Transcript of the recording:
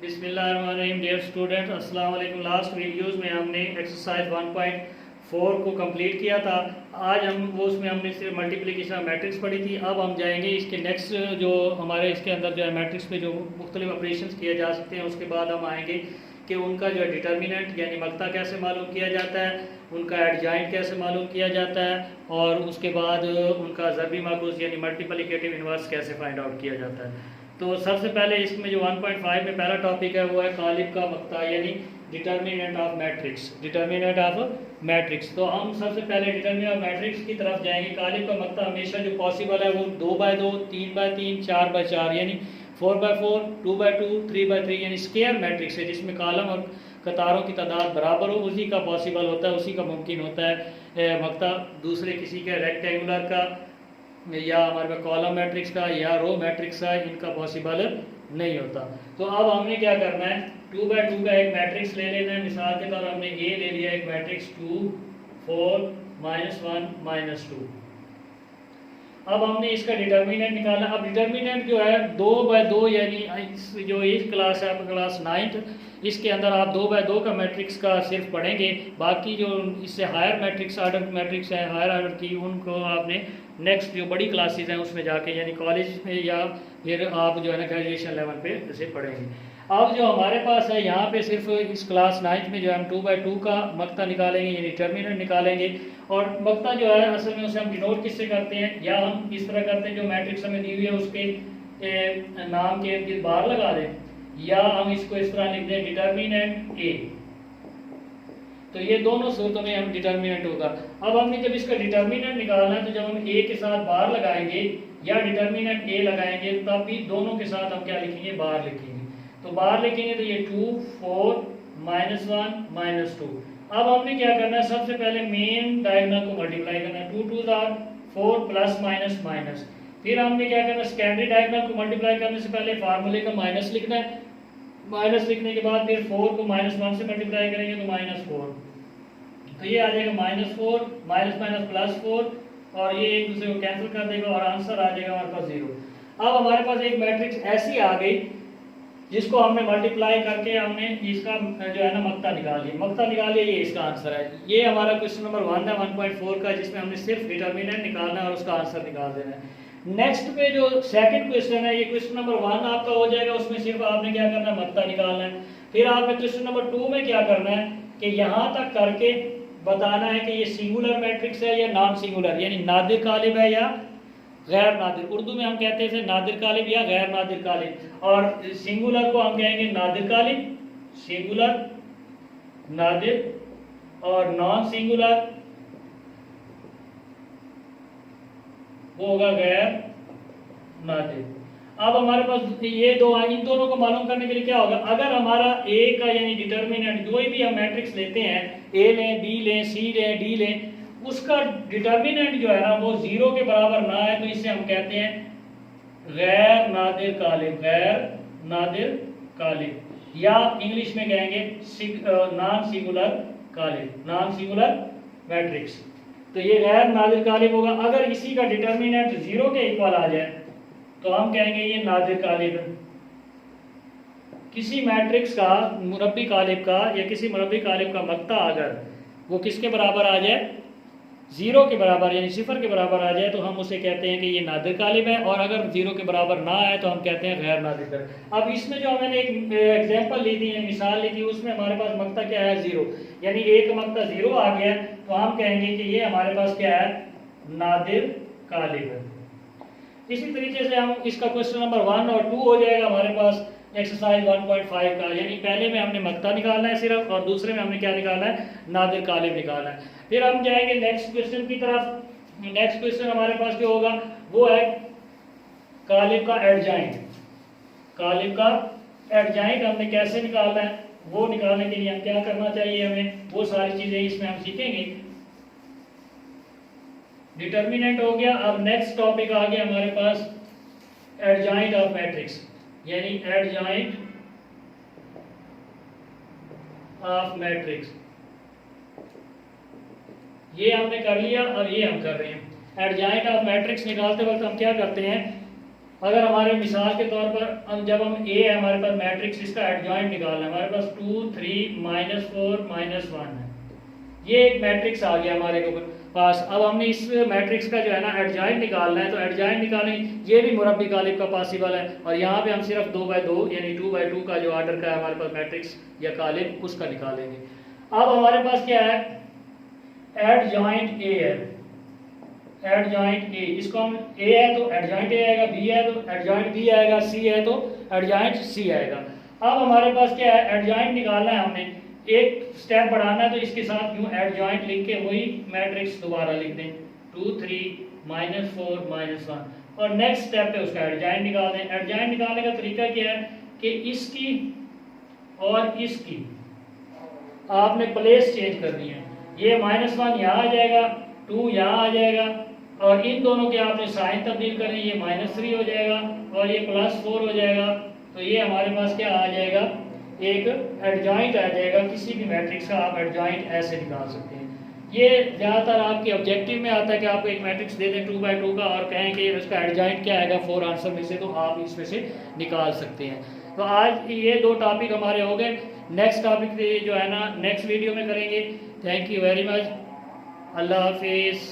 बिस्मिल्लाहिर्रहमानिर्रहीम। Dear student, अस्सलाम वालेकुम। लास्ट वीडियोस में हमने एक्सरसाइज 1.4 को कंप्लीट किया था। आज हम वो उसमें हमने सिर्फ मल्टीप्लिकेशन मैट्रिक्स पढ़ी थी। अब हम जाएंगे इसके नेक्स्ट जो हमारे इसके अंदर जो है मैट्रिक्स पे जो मुख्तलिफ ऑपरेशंस किए जा सकते हैं। उसके बाद हम आएंगे कि उनका जो है डिटर्मिनेंट यानी मक्ता कैसे मालूम किया जाता है, उनका एडजॉइंट कैसे मालूम किया जाता है, और उसके बाद उनका ज़रबी माकूस यानी मल्टीप्लिकेटिव इन्वर्स कैसे फाइंड आउट किया जाता है। तो सबसे पहले इसमें जो 1.5 में पहला टॉपिक है वो है कालिब का मक्ता यानी determinant of matrix. Determinant of matrix, तो हम सबसे पहले डिटर्मिनेंट ऑफ मैट्रिक्स की तरफ जाएंगे। कालिब का मक्ता हमेशा जो पॉसिबल है वो 2x2, 3x3, 4x4 यानी 4x4, 2x2, 3x3 यानी स्क्वायर मैट्रिक्स है जिसमें कॉलम और कतारों की तादाद बराबर हो, उसी का पॉसिबल होता है, उसी का मुमकिन होता है मक्ता दूसरे किसी के रेक्टेंगुलर का या हमारे पास कॉलम मैट्रिक्स का या रो मैट्रिक्स का इनका पॉसिबल नहीं होता। तो अब हमने क्या करना है, 2x2 का एक मैट्रिक्स ले लेना है। मिसाल के तौर हमने ए ले लिया एक मैट्रिक्स 2, 4, -1, -2। अब हमने इसका डिटर्मिनेंट निकालना। अब डिटर्मिनेंट जो है 2x2 यानी जो इस क्लास है आपका क्लास 9th, इसके अंदर आप 2x2 का मैट्रिक्स का सिर्फ पढ़ेंगे। बाकी जो इससे हायर मैट्रिक्स आर्डर मैट्रिक्स है हायर आर्डर की, उनको आपने नेक्स्ट जो बड़ी क्लासेस हैं उसमें जाके यानी कॉलेज में या फिर आप जो है ना ग्रेजुएशन लेवल पे जैसे पढ़ेंगे। अब जो हमारे पास है यहाँ पे सिर्फ इस क्लास 9th में जो है हम 2x2 का मक्ता निकालेंगे यानी डिटर्मिनेंट निकालेंगे। और मक्ता जो है असल में उसे हम डिनोट किससे करते हैं, या हम इस तरह करते हैं जो मैट्रिक्स हमें दी हुई है उसके नाम के इर्द गिर्द बार लगा दें, या हम इसको इस तरह लिख दें डिटर्मिनेंट ए। तो ये दोनों सूरतों में हम डिटर्मिनेंट होगा। अब हमने जब इसका डिटर्मिनेंट निकालना है तो जब हम ए के साथ बार लगाएंगे या डिटर्मिनेंट ए लगाएंगे तब भी दोनों के साथ हम क्या लिखेंगे, बार लिखेंगे। तो बार लिखेंगे तो ये 2, 4, -1, -2। अब हमने क्या करना है, सबसे पहले मेन डायगोनल को मल्टीप्लाई करना है। 2 2 आर 4 प्लस माइनस माइनस। फिर हमने क्या करना है, सेकेंडरी डायगोनल को मल्टीप्लाई करने से पहले फार्मूले का माइनस लिखना है। माइनस लिखने के बाद फिर 4 को -1 से मल्टीप्लाई करेंगे तो -4। तो ये आ जाएगा -4 माइनस +4, और ये एक दूसरे को कैंसिल कर देगा और आंसर आ जाएगा हमारे पास 0। अब हमारे पास एक मैट्रिक्स ऐसी आ गई जिसको हमने मल्टीप्लाई करके हमने इसका जो है ना मक्ता निकाल लिया। मक्ता निकाल लिया, ये इसका आंसर है। ये हमारा क्वेश्चन नंबर 1 है 1.4 का, जिसमें हमने सिर्फ डिटर्मिनेंट निकालना है और उसका आंसर निकाल देना है। नेक्स्ट पे जो सेकंड क्वेश्चन है, ये क्वेश्चन नंबर 1 आपका हो जाएगा। उसमें सिर्फ आपने क्या करना है, मक्ता निकालना है। फिर आपने क्वेश्चन नंबर 2 में क्या करना है कि यहाँ तक करके बताना है कि ये सिंगुलर मैट्रिक्स है या नॉन सिंगुलर, यानी नादिर कालिब है या गैर नादिर। उर्दू में हम कहते हैं नादिर कालिब या गैर नादिर कालिब, और सिंगुलर को हम कहेंगे नादिर कालिब, सिंगुलर नादिर, और नॉन सिंगुलर वो होगा गैर नादिर। अब हमारे पास ये दो हैं, इन दोनों को मालूम करने के लिए क्या होगा, अगर हमारा ए का यानी डिटर्मिनेंट कोई भी हम मैट्रिक्स लेते हैं, ए लें, बी लें, सी लें, डी लें, उसका डिटर्मिनेंट जो है ना वो 0 के बराबर ना है तो इसे हम कहते हैं गैर नादिर कालिब, गैर नादिर कालिब, या इंग्लिश में कहेंगे नॉन सिंगुलर कालिब, नॉन सिंगुलर मैट्रिक्स। तो ये गैर नादिर कालिब होगा। अगर इसी का डिटर्मिनेंट 0 के इक्वल आ जाए तो हम कहेंगे ये नादिर कालिब है। किसी मैट्रिक्स का मुरब्बी कालिब का या किसी मुरब्बी कालिब का मक्ता अगर वो किसके बराबर आ जाए, 0 के बराबर यानी 0 के बराबर आ जाए, तो हम उसे कहते हैं कि ये नादिर कालिब है। और अगर 0 के बराबर ना आए तो हम कहते हैं गैर नादिर। अब इसमें जो मैंने एक एग्जांपल ली थी, मिसाल ली थी, उसमें हमारे पास मक्ता क्या है, 0, यानी एक मक्ता 0 आ गया तो हम कहेंगे कि ये हमारे पास क्या है, नादिर कालिब है। इसी तरीके से हम इसका क्वेश्चन नंबर 1 और 2 हो जाएगा हमारे पास एक्सरसाइज 1.5 का, यानी पहले में हमने मक्ता निकालना है सिर्फ, और दूसरे में हमने क्या निकालना है, नादिर कालिब निकालना है। फिर हम जाएंगे नेक्स्ट क्वेश्चन की तरफ। नेक्स्ट क्वेश्चन हमारे पास जो होगा वो है कालिब का एडजॉइंट। कालिब का एडजॉइंट हमने कैसे निकालना है, वो निकालने के लिए हम क्या करना चाहिए, हमें वो सारी चीजें इसमें हम सीखेंगे। डिटर्मिनेंट हो गया। अब नेक्स्ट टॉपिक आ गया हमारे पास एडजॉइंट ऑफ मैट्रिक्स, यानी एडजॉइंट ऑफ मैट्रिक्स। ये हमने कर लिया और ये हम कर रहे हैं। एडजॉइंट ऑफ मैट्रिक्स निकालते वक्त हम क्या करते हैं, अगर हमारे मिसाल के तौर पर जब हम ए है हमारे पास मैट्रिक्स, इसका एडजॉइंट निकालना है, हमारे पास 2 3 -4 -1 है, ये एक मैट्रिक्स आ गया हमारे पास। अब हमने इस मैट्रिक्स का जो है ना एडजॉइंट निकालना है, तो एडजॉइंट निकालने ये भी मुरब्बी कालिब का पॉसिबल है, और यहाँ पे हम सिर्फ 2/2 यानी 2/2 का जो ऑर्डर का है हमारे पास मैट्रिक्स या कालिब उसका निकालेंगे। अब हमारे पास क्या है, एडजॉइंट ए है, एडजॉइंट ए, इसको हम ए है तो एडजॉइंट ए आएगा, बी है तो एडजॉइंट बी आएगा, सी है तो एडजॉइंट सी आएगा। अब हमारे पास क्या है, एडजॉइंट निकालना है, हमने एक स्टेप बढ़ाना है, तो इसके साथ यूँ एडजॉइंट लिख के वही मैट्रिक्स दोबारा लिख दें 2 3 -4 -1, और नेक्स्ट स्टेप पे उसका एडजॉइंट निकाल दें। एडजॉइंट निकालने का तरीका क्या है कि इसकी और इसकी आपने प्लेस चेंज करनी है, ये -1 यहाँ आ जाएगा, 2 यहाँ आ जाएगा, और इन दोनों के आपने साइन तब्दील करें, ये -3 हो जाएगा और ये +4 हो जाएगा, तो ये हमारे पास क्या आ जाएगा, एक एडजॉइंट आ जाएगा। किसी भी मैट्रिक्स का आप एडजॉइंट ऐसे निकाल सकते हैं। ये ज़्यादातर आपके ऑब्जेक्टिव में आता है कि आपको एक मैट्रिक्स दे दें 2/2 का और कहें कि उसका एडजॉइंट क्या आएगा 4 आंसर में से, तो आप इसमें से निकाल सकते हैं। तो आज ये 2 टॉपिक हमारे हो गए। नेक्स्ट टॉपिक जो है ना नेक्स्ट वीडियो में करेंगे। Thank you very much. अल्लाह हाफिज़।